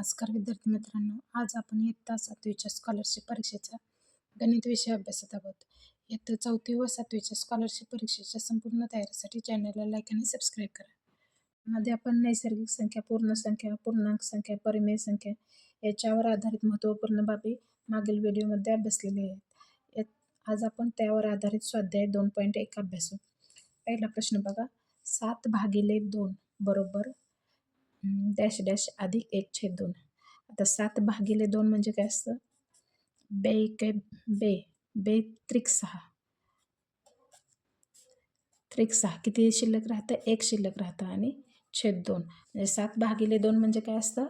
नमस्कार विद्यार्थी मित्रांनो, आज आपण इयत्ता 7वीच्या स्कॉलरशिप परीक्षेचा गणित विषय अभ्यासत आहोत. इयत्ता 4थी व 7वीच्या स्कॉलरशिप परीक्षेच्या संपूर्ण तयारीसाठी चॅनलला लाईक आणि सबस्क्राईब करा. मध्ये आपण नैसर्गिक संख्या, पूर्ण संख्या, पूर्णांक संख्या, परिमेय संख्या याच्यावर आधारित महत्त्वपूर्ण बाबी मागील व्हिडिओमध्ये अभ्यासलेले आहेत. आज आपण त्यावर आधारित स्वाध्याय 2.1 अभ्यासू. पहिला प्रश्न बघा, 7/2 बरोबर डॅश डॅश अधिक 1/2. आता 7/2 म्हणजे काय असतं? बे काय बे बे त्रिक 6. त्रिक 6 किती शिल्लक राहतं? 1 शिल्लक राहतं आणि छेद 2 म्हणजे 7/2 म्हणजे काय असतं?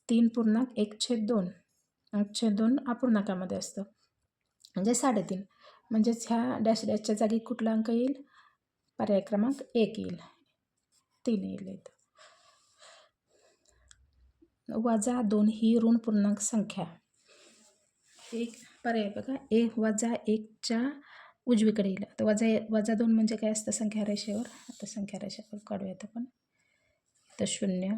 3.1/2. छेद 2 अपूर्णांकामध्ये असतं म्हणजे 3.5. म्हणजेच ह्या डॅश डॅशच्या जागी कुठला अंक येईल? पर्याय क्रमांक 1 येईल, 3 येईल. -2 ही ऋण पूर्णांक संख्या. एक पर्याय बघा, -1च्या उजवीकडे येईल. आता -2 म्हणजे काय असतं संख्या रेषेवर? आता संख्या रेषेवर काढूयात आपण. इथं 0,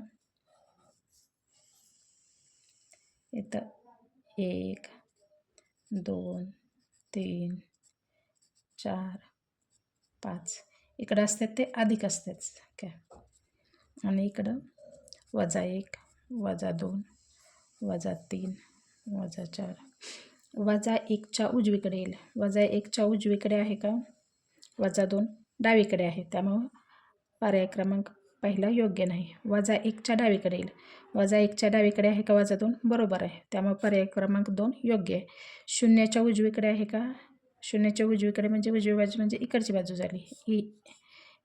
इथं 1, 2, 3, 4, 5. इकडं असतात ते अधिक असतात काय, आणि इकडं -1, -2, -3, -4. -1च्या उजवीकडे येईल. -1च्या उजवीकडे आहे का? -2 डावीकडे आहे, त्यामुळं पर्याय क्रमांक पहिला योग्य नाही. -1च्या डावीकडे येईल. -1च्या डावीकडे आहे का -2? बरोबर आहे, त्यामुळे पर्याय क्रमांक 2 योग्य आहे. 0च्या उजवीकडे आहे का? 0च्या उजवीकडे म्हणजे उजवी बाजू म्हणजे इकडची बाजू झाली.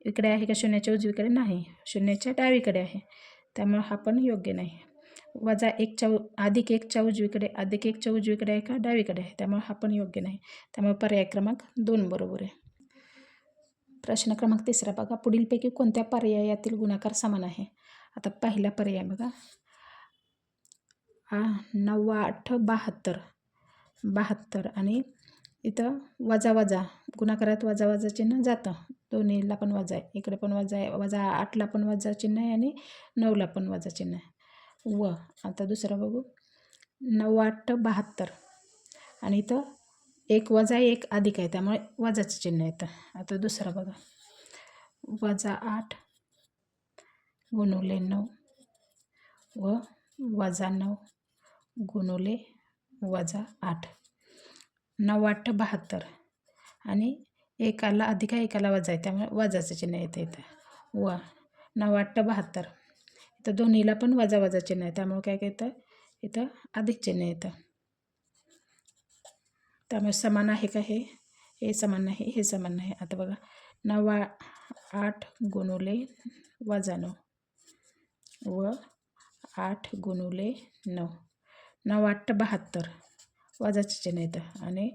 इकडे आहे का 0च्या उजवीकडे? नाही, 0च्या डावीकडे आहे, त्यामुळे हा पण योग्य नाही. अधिक 1च्या उजवीकडे आहे का? डावीकडे आहे, त्यामुळे हा पण योग्य नाही, त्यामुळे पर्याय क्रमांक 2 बरोबर आहे. प्रश्न क्रमांक 3 बघा, पुढीलपैकी कोणत्या पर्यायातील गुणाकार समान आहे? आता पहिला पर्याय बघा, 9×8 = 72 आणि इथं वजा गुणाकारात वजा चिन्ह जातं, दोन्हीला पण वजा आहे, इकडे पण वजा आहे, -8ला पण वजा चिन्ह आहे आणि 9ला पण वजा चिन्ह आहे. आता दुसरं बघू, 9×8 = 72 आणि इथं 1 - 1 अधिक आहे, त्यामुळे वजाचं चिन्ह येतं. आता दुसरं बघा, -8 × 9 व -9 × -8. 9×8 = 72 आणि एकाला अधिक आहे, एकाला वजा आहे, त्यामुळे वजाचं चिन्ह येतं इथं. 9×8 = 72. इथं दोन्हीला पण वजा चिन्ह आहे, त्यामुळे काय येतं इथं अधिक चिन्ह येतं, त्यामुळे समान आहे का? हे समान नाही, हे समान नाही. आता बघा, 9×8 × -9 व 8 × 9. 9×8 = 72, वजाचं चिन्ह येतं आणि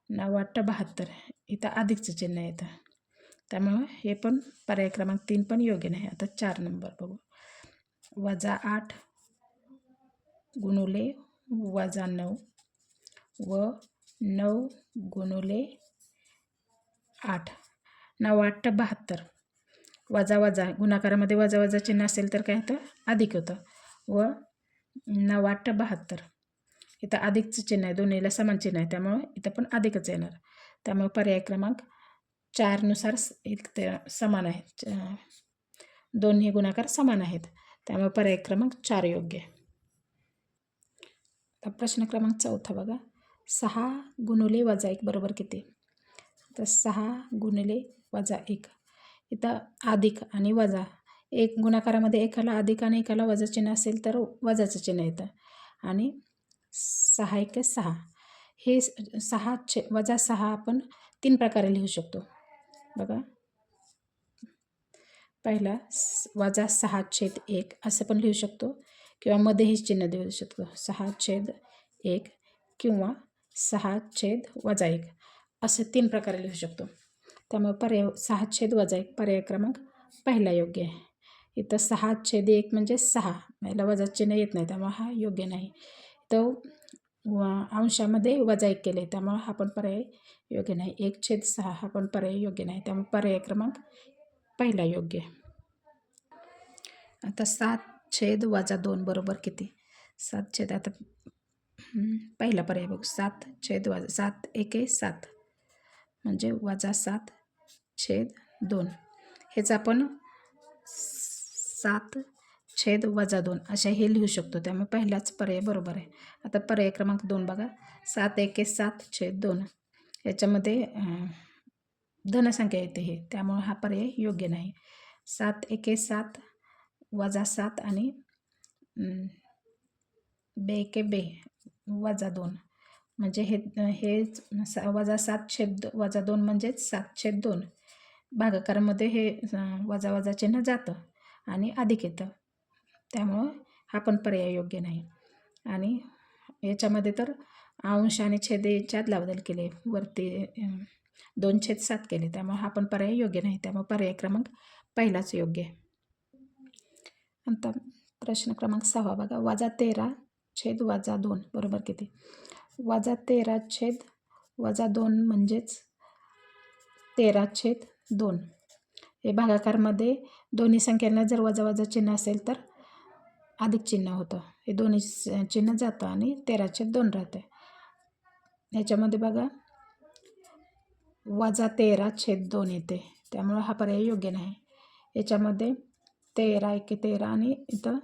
9×8 = 72 इथं अधिकचं चिन्ह येतं, त्यामुळं हे पण पर्याय क्रमांक 3 पण योग्य नाही. आता 4 नंबर बघू, -8 × -9 व 9 × 8. 9×8 = 72, वजा गुणाकारामध्ये वजा चिन्ह असेल तर काय होतं? अधिक होतं. व 9×8 = 72 इथं अधिकचं चिन्ह आहे, दोन्हीला समान चिन्ह आहे, त्यामुळं इथं पण अधिकच येणार, त्यामुळे पर्याय क्रमांक 4 नुसार इथं समान आहेत, दोन्ही गुणाकार समान आहेत, त्यामुळे पर्याय क्रमांक 4 योग्य आहे. आता प्रश्न क्रमांक 4 बघा, 6 × -1 बरोबर किती? तर 6 × -1 इथं अधिक आणि वजा, एक गुणाकारामध्ये एकाला अधिक आणि एकाला वजा चिन्ह असेल तर वजाचं चिन्ह येतं, आणि 6 × 6 हे 6 आपण 3 प्रकारे लिहू शकतो बघा. पहिला -6/1 असं पण लिहू शकतो, किंवा मध्येही चिन्ह देऊ शकतो 6/1 किंवा 6/-1 असे 3 प्रकारे लिहू शकतो, त्यामुळे पर्याय 6/-1 पर्याय क्रमांक पहिला योग्य आहे. इथं 6/1 म्हणजे 6, याला वजा चिन्ह येत नाही, त्यामुळे हा योग्य नाही. तो अंशामध्ये -1 केले, त्यामुळे हा पण पर्याय योग्य नाही. 1/6 हा पण पर्याय योग्य नाही, त्यामुळे पर्याय क्रमांक पहिला योग्य आहे. आता 7/-2 बरोबर किती? 7 आता पहिला पर्याय बघू. 7 वजा 7 एके 7 म्हणजे -7/2. हेच आपण 7/-2 अशा हे लिहू शकतो. त्यामुळे पहिलाच पर्याय बरोबर आहे. आता पर्याय क्रमांक 2 बघा. 7 एके 7/2 याच्यामध्ये धनसंख्या येते हे, त्यामुळे हा पर्याय योग्य नाही. 7 एके 7 वजा 7 आणि बे एके बे वजा 2 म्हणजे हे -7/-2 म्हणजेच 7/2. भागाकारामध्ये हे वजा वजा चिन्ह जातं आणि अधिक येतं, त्यामुळं हा पण पर्याय योग्य नाही. आणि याच्यामध्ये तर अंश आणि छेद याच्यात बदल केले, वरती 2/7 केले, त्यामुळे हा पण पर्याय योग्य नाही. त्यामुळे पर्याय क्रमांक पहिलाच योग्य आहे. नंतर प्रश्न क्रमांक 6 बघा. -13/-2 बरोबर किती? -13/-2 म्हणजेच 13/2. हे भागाकारमध्ये दोन्ही संख्यांना जर वजा वजा चिन्ह असेल तर अधिक चिन्ह होतं. हे दोन्ही चिन्ह जातं आणि 13/2 राहते. ह्याच्यामध्ये बघा -13/2 येते, त्यामुळे हा पर्याय योग्य नाही. याच्यामध्ये 13 एके 13 आणि इथं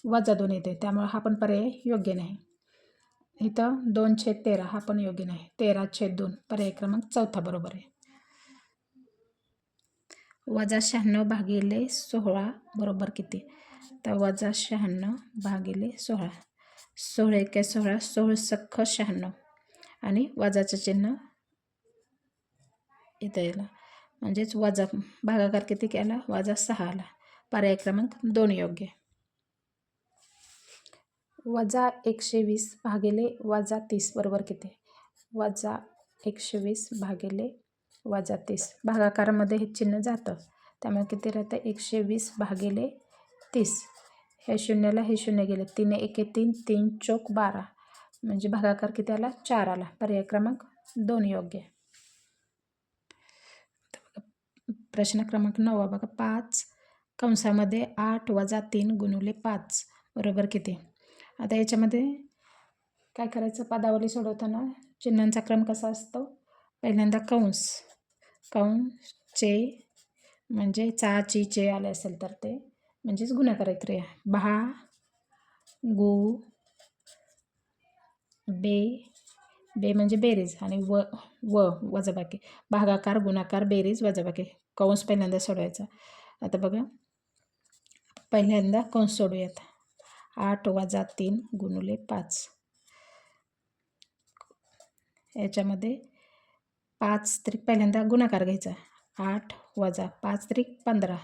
-2 येते, त्यामुळे हा पण पर्याय योग्य नाही. इथं 2/13 हा पण योग्य नाही. 13/2 पर्याय क्रमांक 4 बरोबर आहे. -96/16 बरोबर किती? तर -96/16 16 एके 16 16 सख्ख 96 आणि वजाचं चिन्ह इथं येईल, म्हणजेच वजा भागाकार किती केला? -6 आला. पर्याय क्रमांक 2 योग्य. -120/-30 बरोबर किती? -120/-30 भागाकारामध्ये हे चिन्ह जातं, त्यामुळे किती राहतं? 120/-30. हे शून्याला हे शून्य गेले, 3 एके 3 3 चौक 12 म्हणजे भागाकार किती आला? 4 आला. पर्याय क्रमांक 2 योग्य. प्रश्न क्रमांक 9 बघा. 5/8 - 3 × 5 बरोबर किती? आता याच्यामध्ये काय करायचं? पदावली सोडवताना चिन्हांचा क्रम कसा असतो? पहिल्यांदा चे म्हणजे चा ची चे आले असेल तर ते म्हणजेच गुणाकार क्रिया. बे म्हणजे बेरीज आणि वजाबाकी. भागाकार, गुणाकार, बेरीज, वजाबाकी. कंस पहिल्यांदा सोडवायचा. आता बघा पहिल्यांदा कंस सोडूयात. 8 - 3 × 5 याच्यामध्ये 5 त्रिक पहिल्यांदा गुणाकार घ्यायचा. 8 - 5 त्रिक 15.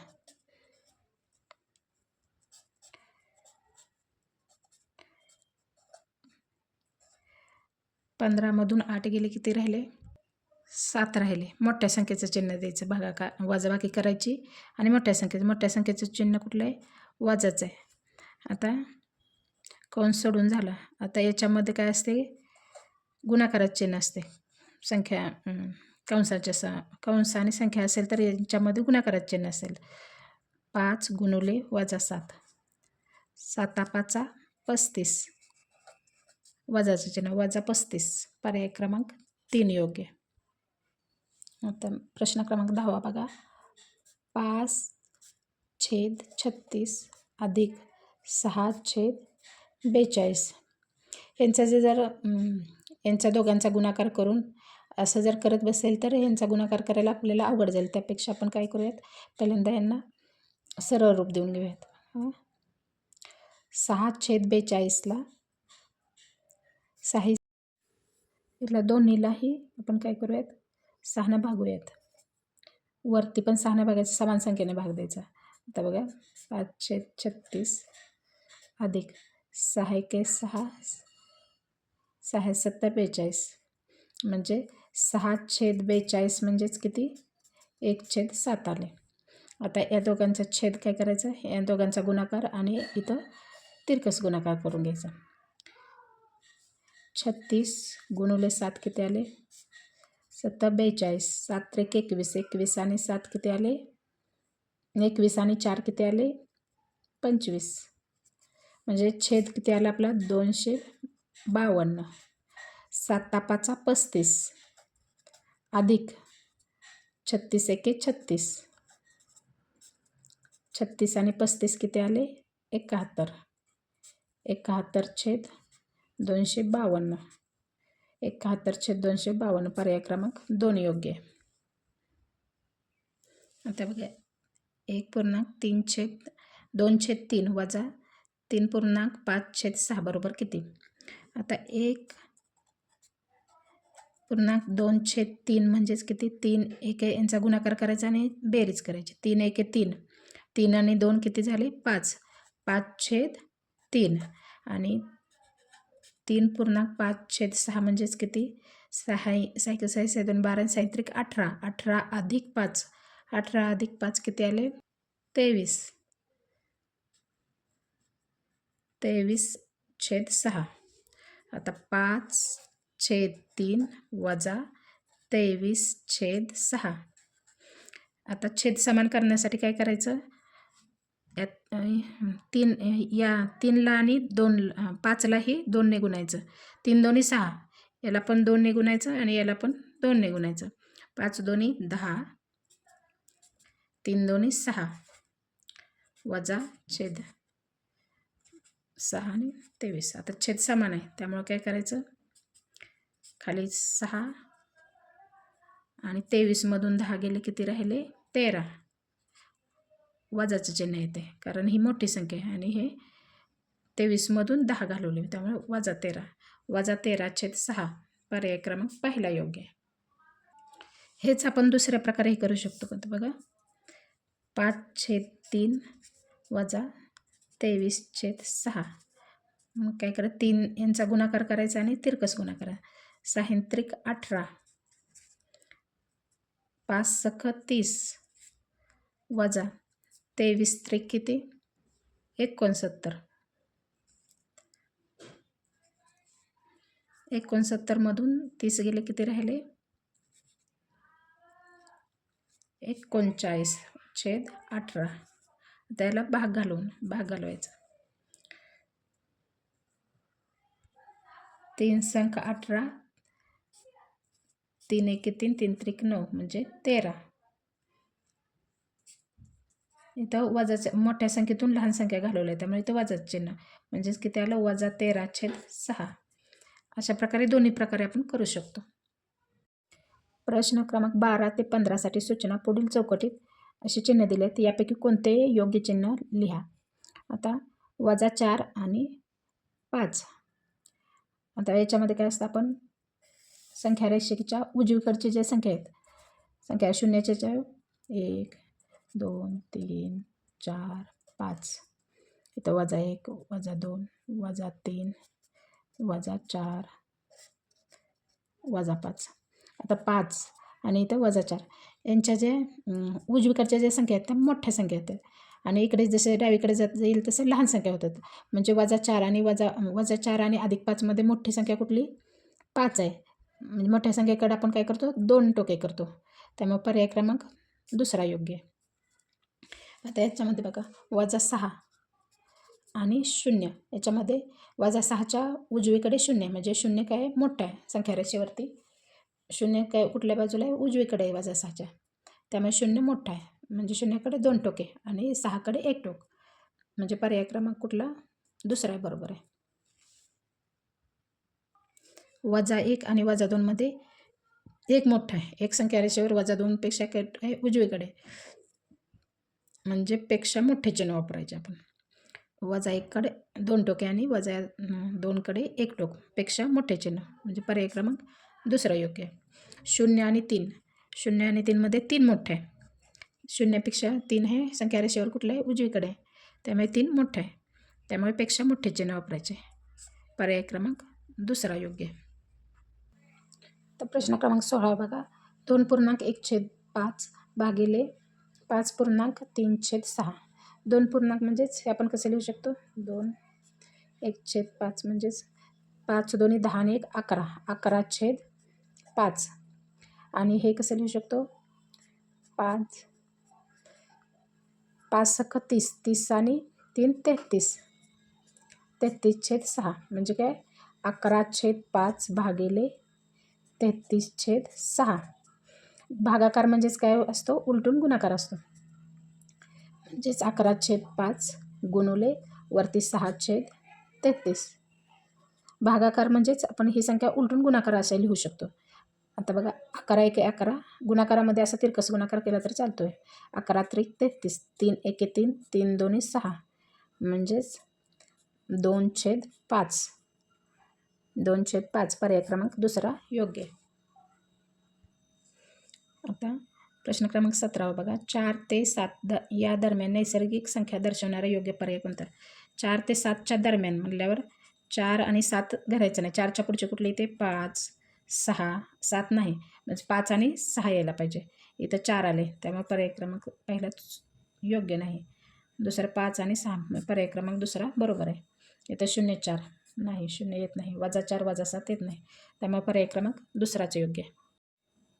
15मधून 8 गेले किती राहिले? 7 राहिले. मोठ्या संख्येचं चिन्ह द्यायचं, भागाकार वजाबाकी करायची आणि मोठ्या संख्येचं चिन्ह कुठलं आहे? वजाचं आहे. आता कंस सोडून झाला. आता याच्यामध्ये काय असते? गुणाकाराचं चिन्ह असते. संख्या कंस आणि संख्या असेल तर यांच्यामध्ये गुणाकाराचं चिन्ह असेल. 5 × -7 7 5 35 वजाचं चिन्ह -35. पर्याय क्रमांक 3 योग्य. आता प्रश्न क्रमांक 10 बघा. 5/36 अधिक 6/42 यांचा जर यांचा दोघांचा गुणाकार करून असं जर करत बसेल तर यांचा गुणाकार करायला आपल्याला अवघड जाईल. त्यापेक्षा आपण काय करूयात? पहिल्यांदा यांना सरळ रूप देऊन घेऊयात. 6/42ला 6 इथला दोन्हीलाही आपण काय करूयात? 6ने भागूयात. वरती पण 6ने भागायचं, समान संख्येने भाग द्यायचा. आता बघा 5/36 अधिक 6 एके 6 6 7 42 म्हणजे 6/42 म्हणजेच किती? 1/7 आले. आता या दोघांचा छेद काय करायचा? या दोघांचा गुणाकार आणि इथं तिरकस गुणाकार करून घ्यायचा. 36 × 7 किती आले? 42. 7 त्रिक 21 21 आणि 7 किती आले? 21 आणि 4 किती आले? 25 म्हणजे छेद किती आला आपला 252. 7 5 35 अधिक 36 1 36. 36 आणि 35 किती आले 71. 71 छेद 252. 71 छेद 252 पर्याय क्रमांक 2 योग्य आहे. आता बघा 1.3/2/3 वजा 3.5/6 बरोबर किती. आता 1.2/3 म्हणजेच किती 3 1 यांचा गुणाकार करायचा आणि बेरीज करायची. 3 1 3 3 आणि 2 किती झाले 5. 5/3 आणि 3.5/6 म्हणजेच किती 6 6 6 6 2 12 6 18. 18 अधिक 5. 18 अधिक 5 किती आले 23. 23/6. आता 5/3 वजा 23/6. आता छेद समान करण्यासाठी काय करायचं यात 3 या 3ला आणि 5लाही 2ने गुणायचं. 3 दोन्ही 6. याला पण 2ने गुणायचं आणि याला पण 2ने गुणायचं. 5 दोन्ही 10. 3 दोन्ही 6 वजा छेद 6 आणि 23. आता छेद समान आहे त्यामुळे काय करायचं खाली 6 आणि 23मधून 10 गेले किती राहिले 13. वजाचं चिन्ह येते कारण ही मोठी संख्या आहे आणि हे 23मधून 10 घालवले त्यामुळे वजा 13. वजा 13/6 पर्याय क्रमांक पहिला योग्य आहे. हेच आपण दुसऱ्या प्रकारेही करू शकतो. पण बघा 5/3 वजा 23/6. मग काय करा 3 यांचा गुणाकार करायचा आणि तिरकस गुणाकार. 6 त्रिक 18. 5 सख 30 वजा 23 त्रिक किती 69. 69मधून 30 गेले किती राहिले 39/18. त्याला भाग घालवायचा. 3 संख 18. 3 1 3 3 त्रिक 9 म्हणजे 13. इथं वजाच्या मोठ्या संख्येतून लहान संख्या घालवल्या त्यामुळे इथं वजाचं चिन्ह म्हणजेच किती आलं वजा 13/6. अशा प्रकारे दोन्ही प्रकारे आपण करू शकतो. प्रश्न क्रमांक 12 ते 15साठी सूचना पुढील चौकटीत असे चिन्ह दिलेत. यापैकी कोणते योग्य चिन्ह लिहा. आता वजा 4 आणि 5. आता याच्यामध्ये काय असतं आपण संख्या रेषेच्या उजवीकडची जे संख्या आहेत संख्या शून्याच्या 1 2 3 4 5. इथं वजा 1 वजा 2 वजा 3 वजा 4 वजा 5. आता 5 आणि इथं वजा 4 यांच्या जे उजवीकडच्या ज्या संख्या आहेत त्या मोठ्या संख्या आहेत आणि इकडे जसे डावीकडे जाईल तसं लहान संख्या होतात. म्हणजे वजा 4 आणि वजा 4 आणि अधिक 5मध्ये मोठी संख्या कुठली 5 आहे. म्हणजे मोठ्या संख्येकडे आपण काय करतो 2 टोके करतो त्यामुळे पर्याय क्रमांक दुसरा योग्य आहे. आता याच्यामध्ये बघा वजा 6 आणि 0. याच्यामध्ये वजा 6च्या उजवीकडे 0 म्हणजे 0 काय मोठा आहे संख्या रेषेवरती. 0 काय कुठल्या बाजूला आहे उजवीकडे आहे वजा 6च्या त्यामुळे 0 मोठा आहे म्हणजे 0कडे 2 टोके आणि 6कडे 1 टोक म्हणजे पर्याय क्रमांक कुठला दुसरा आहे बरोबर आहे. वजा 1 आणि वजा 2मध्ये 1 मोठा आहे. एक संख्या रेषेवर वजा 2पेक्षा काय आहे उजवीकडे म्हणजे पेक्षा मोठे चिन्ह वापरायचे आपण. वजा 1कडे 2 टोके आणि वजा 2कडे 1 टोक पेक्षा मोठे चिन्ह म्हणजे पर्याय क्रमांक दुसरा योग्य आहे. 0 आणि 3. 0 आणि 3मध्ये 3 मोठे आहे. 0पेक्षा 3 हे संख्या रेषेवर कुठलं आहे उजवीकडे आहे त्यामुळे 3 मोठे आहे त्यामुळे पेक्षा मोठे चिन्ह वापरायचे. पर्याय क्रमांक दुसरा योग्य आहे. तर प्रश्न क्रमांक 16 बघा 2.1/5 भागिले 5.3/6. 2 पूर्णांक म्हणजेच हे आपण कसं लिहू शकतो 2 1/5 म्हणजेच 5 दोन्ही 10 आणि 1 11. 11/5 आणि हे कसं लिहू शकतो 5 5 सख 30 30 आणि 3 33. 33/6 म्हणजे काय 11/5 भागिले 33/6. भागाकार म्हणजेच काय असतो, उलटून गुणाकार असतो. म्हणजेच 11/5 गुणुले वरती 6/33. भागाकार म्हणजेच आपण ही संख्या उलटून गुणाकार असे लिहू शकतो. आता बघा 11 1 11 गुणाकारामध्ये असा तिरकस गुणाकार केला तर चालतोय. 11 त्रिक 33, 3 1 3, 3 2 6 म्हणजेच 2/5. 2/5 पर्याय क्रमांक दुसरा योग्य. आता प्रश्न क्रमांक 17 बघा. 4 ते 7 या दरम्यान नैसर्गिक संख्या दर्शवणारा योग्य पर्याय कोणता? 4 ते 7च्या दरम्यान म्हणल्यावर 4 आणि 7 धरायचं नाही. 4च्या पुढचे कुठले इथे 5 6 7 नाही, म्हणजे 5 आणि 6 यायला पाहिजे. इथं 4 आले, त्यामुळे पर्याय क्रमांक पहिलाच योग्य नाही. दुसरं 5 आणि 6 पर्याय क्रमांक दुसरा बरोबर आहे. इथं 0 4 नाही, 0 येत नाही, -4 -7 येत नाही, त्यामुळे पर्याय क्रमांक दुसराच योग्य.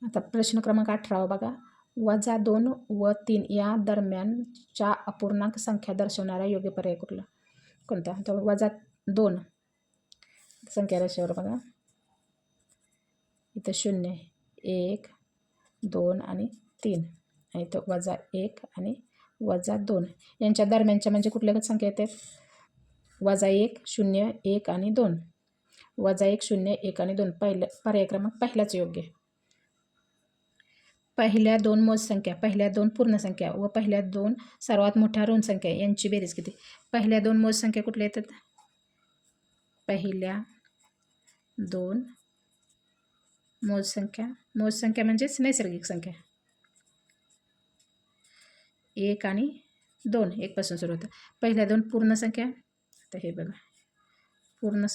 आता प्रश्न क्रमांक 18 बघा. -2 व 3 या दरम्यानच्या अपूर्णांक संख्या दर्शवणारा योग्य पर्याय कुठला कोणता? तर -2 संख्या रेषेवर बघा, इथं 0 1 2 आणि 3 आणि इथं -1 आणि -2 यांच्या दरम्यानच्या म्हणजे कुठल्या संख्या येतात? -1 0 1 आणि 2. -1 0 1 आणि 2 पर्याय क्रमांक पहिलाच योग्य. पहिल्या 2 मोज संख्या, पहिल्या 2 पूर्ण संख्या व पहिल्या 2 सर्वात मोठ्या ऋण संख्या यांची बेरीज किती? पहिल्या 2 मोज संख्या कुठल्या येतात? पहिल्या 2 मोज संख्या म्हणजेच नैसर्गिक संख्या 1 आणि 2, 1 पासून सुरू होतं. पहिल्या 2 पूर्ण संख्या, आता हे बघा पूर्ण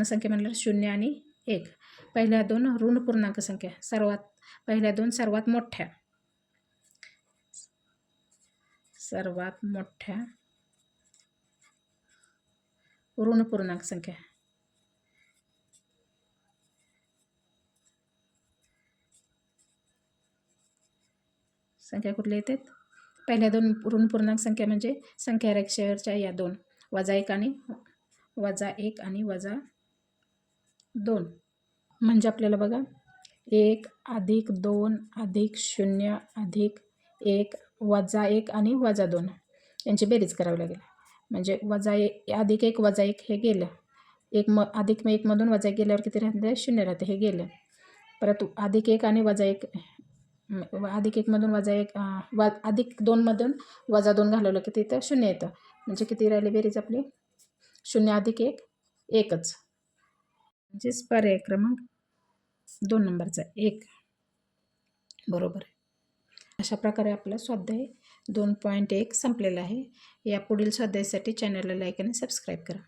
संख्या म्हणल्यावर 0 आणि 1. पहिल्या 2 ऋण पूर्णांक संख्या, पहिल्या 2 सर्वात मोठ्या ऋण पूर्णांक संख्या. कुठल्या येतात? पहिल्या 2 ऋण पूर्णांक संख्या म्हणजे संख्या रेषेवरच्या या 2 -1 आणि -2. म्हणजे आपल्याला बघा 1 + 2 + 0 + 1 -1 आणि -2 यांची बेरीज करावी लागेल. म्हणजे -1 -1 हे गेलं, +1 मधून -1 गेल्यावर किती राहते? 0 राहते, हे गेलं. परत +1 आणि -1 +1 मधून +2 मधून -2 घालवलं की तिथं 0 येतं. म्हणजे किती राहिली बेरीज आपली? 0 + 1 1च, म्हणजेच पर्याय क्रमांक 2 नंबरचा 1 बरोबर आहे. अशा प्रकारे आपला स्वाध्याय 2.1 संपलेला आहे. या पुढील स्वाध्यायासाठी चॅनलला लाईक आणि सबस्क्राईब करा.